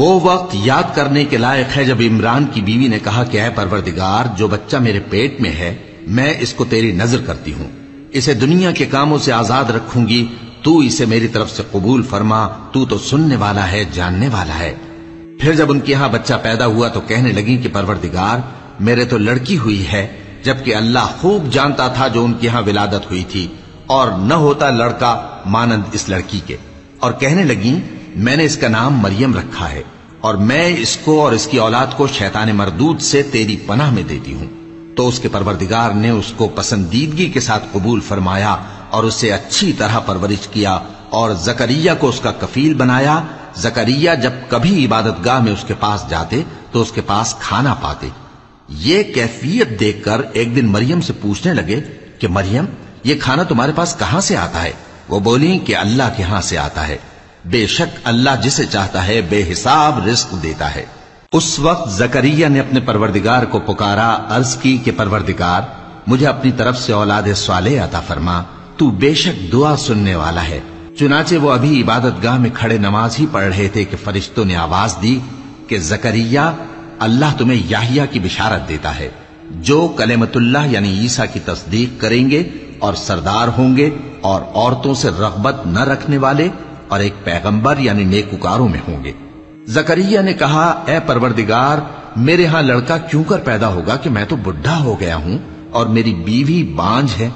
وہ وقت یاد کرنے کے لائق ہے جب عمران کی بیوی نے کہا کہ اے پروردگار، جو بچہ میرے پیٹ میں ہے میں اس کو تیری نذر کرتی ہوں، اسے دنیا کے کاموں سے آزاد رکھوں گی، تو اسے میری طرف سے قبول فرما، تو سننے والا ہے، جاننے والا ہے۔ پھر جب ان کے ہاں بچہ پیدا ہوا تو کہنے لگی کہ پروردگار، میرے تو لڑکی ہوئی ہے، جبکہ اللہ خوب جانتا تھا جو ان کے ہاں ولادت ہوئی تھی، اور نہ ہوتا لڑکا مانند اس لڑکی کے۔ اور کہنے لگی میں نے اس کا نام مریم رکھا ہے، اور میں اس کو اور اس کی اولاد کو شیطان مردود سے تیری پناہ میں دیتی ہوں۔ تو اس کے پروردگار نے اس کو پسندیدگی کے ساتھ قبول فرمایا اور اسے اچھی طرح پرورش کیا، اور زکریا کو اس کا کفیل بنایا۔ زکریا جب کبھی عبادت گاہ میں اس کے پاس جاتے تو اس کے پاس کھانا پاتے۔ یہ کیفیت دیکھ کر ایک دن مریم سے پوچھنے لگے کہ مریم، یہ کھانا تمہارے پاس کہاں سے آتا ہے؟ وہ بولی کہ اللہ کے ہاں سے آتا ہے، بے شک اللہ جسے چاہتا ہے بے حساب رزق دیتا ہے۔ اس وقت زکریا نے اپنے پروردگار کو پکارا، عرض کی کہ پروردگار، مجھے اپنی طرف سے اولاد صالح عطا فرما، تو بے شک دعا سننے والا ہے۔ چنانچہ وہ ابھی عبادت گاہ میں کھڑے نماز ہی پڑھ رہے تھے کہ فرشتوں نے آواز دی کہ زکریا، اللہ تمہیں یحییٰ کی بشارت دیتا ہے، جو کلمۃ اللہ یعنی عیسیٰ کی تصدیق کریں گے اور سردار ہوں گے اور عورتوں سے رغبت نہ رکھنے والے اور ایک پیغمبر یعنی نیکوکاروں میں ہوں گے۔ زکریا نے کہا، اے پروردگار، میرے ہاں لڑکا کیوں کر پیدا ہوگا کہ میں تو بڈھا ہو گیا ہوں اور میری بیوی بانجھ ہے؟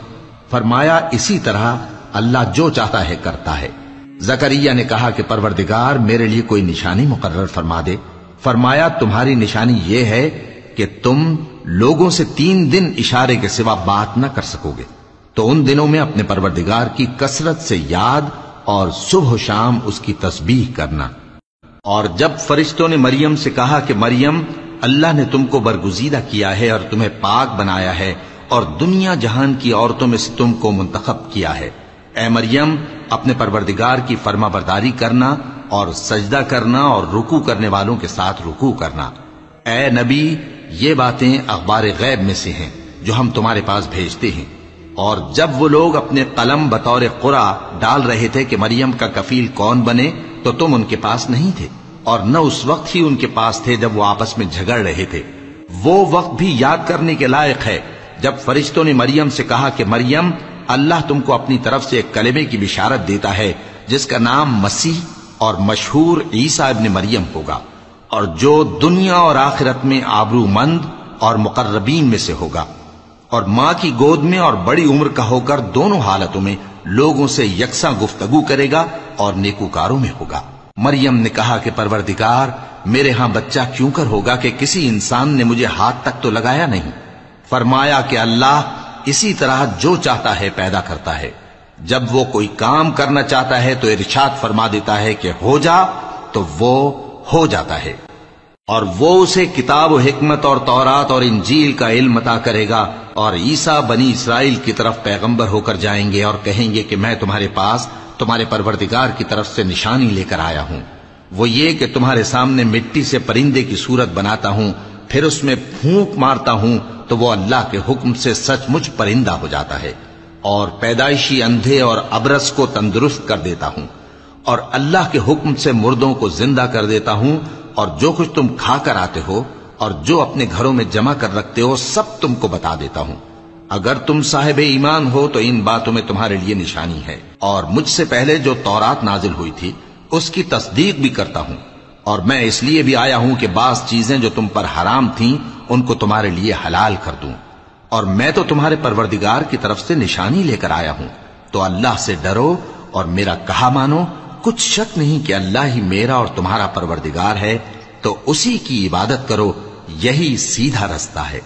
فرمایا، اسی طرح اللہ جو چاہتا ہے کرتا ہے۔ زکریا نے کہا کہ پروردگار، میرے لیے کوئی نشانی مقرر فرما دے۔ فرمایا، تمہاری نشانی یہ ہے کہ تم لوگوں سے 3 دن اشارے کے سوا بات نہ کر سکو گے، تو ان دنوں میں اپنے پروردگار کی کثرت سے یاد اور صبح و شام اس کی تسبیح کرنا۔ اور جب فرشتوں نے مریم سے کہا کہ مریم، اللہ نے تم کو برگزیدہ کیا ہے اور تمہیں پاک بنایا ہے اور دنیا جہان کی عورتوں میں سے تم کو منتخب کیا ہے، اے مریم، اپنے پروردگار کی فرما برداری کرنا اور سجدہ کرنا اور رکوع کرنے والوں کے ساتھ رکوع کرنا۔ اے نبی، یہ باتیں اخبار غیب میں سے ہیں جو ہم تمہارے پاس بھیجتے ہیں۔ اور جب وہ لوگ اپنے قلم بطور قرعہ ڈال رہے تھے کہ مریم کا کفیل کون بنے، تو تم ان کے پاس نہیں تھے، اور نہ اس وقت ہی ان کے پاس تھے جب وہ آپس میں جھگڑ رہے تھے۔ وہ وقت بھی یاد کرنے کے لائق ہے جب فرشتوں نے مریم سے کہا کہ مریم، اللہ تم کو اپنی طرف سے ایک کلمے کی بشارت دیتا ہے جس کا نام مسیح اور مشہور عیسیٰ ابن مریم ہوگا، اور جو دنیا اور آخرت میں آبرو مند اور مقربین میں سے ہوگا، اور ماں کی گود میں اور بڑی عمر کا ہو کر دونوں حالتوں میں لوگوں سے یکساں گفتگو کرے گا اور نیکوکاروں میں ہوگا۔ مریم نے کہا کہ پروردگار، میرے ہاں بچہ کیوں کر ہوگا کہ کسی انسان نے مجھے ہاتھ تک تو لگایا نہیں؟ فرمایا کہ اللہ اسی طرح جو چاہتا ہے پیدا کرتا ہے، جب وہ کوئی کام کرنا چاہتا ہے تو ارشاد فرما دیتا ہے کہ ہو جا، تو وہ ہو جاتا ہے۔ اور وہ اسے کتاب و حکمت اور تورات اور انجیل کا علم عطا کرے گا، اور عیسیٰ بنی اسرائیل کی طرف پیغمبر ہو کر جائیں گے اور کہیں گے کہ میں تمہارے پاس تمہارے پروردگار کی طرف سے نشانی لے کر آیا ہوں، وہ یہ کہ تمہارے سامنے مٹی سے پرندے کی صورت بناتا ہوں، پھر اس میں پھونک مارتا ہوں تو وہ اللہ کے حکم سے سچ مچ پرندہ ہو جاتا ہے، اور پیدائشی اندھے اور ابرص کو تندرست کر دیتا ہوں، اور اللہ کے حکم سے مردوں کو زندہ کر دیتا ہوں، اور جو کچھ تم کھا کر آتے ہو اور جو اپنے گھروں میں جمع کر رکھتے ہو سب تم کو بتا دیتا ہوں۔ اگر تم صاحب ایمان ہو تو ان باتوں میں تمہارے لیے نشانی ہے، اور مجھ سے پہلے جو تورات نازل ہوئی تھی اس کی تصدیق بھی کرتا ہوں، اور میں اس لیے بھی آیا ہوں کہ بعض چیزیں جو تم پر حرام تھیں ان کو تمہارے لیے حلال کر دوں، اور میں تو تمہارے پروردگار کی طرف سے نشانی لے کر آیا ہوں، تو اللہ سے ڈرو اور میرا کہا مانو۔ کچھ شک نہیں کہ اللہ ہی میرا اور تمہارا پروردگار ہے، تو اسی کی عبادت کرو، یہی سیدھا رستہ ہے۔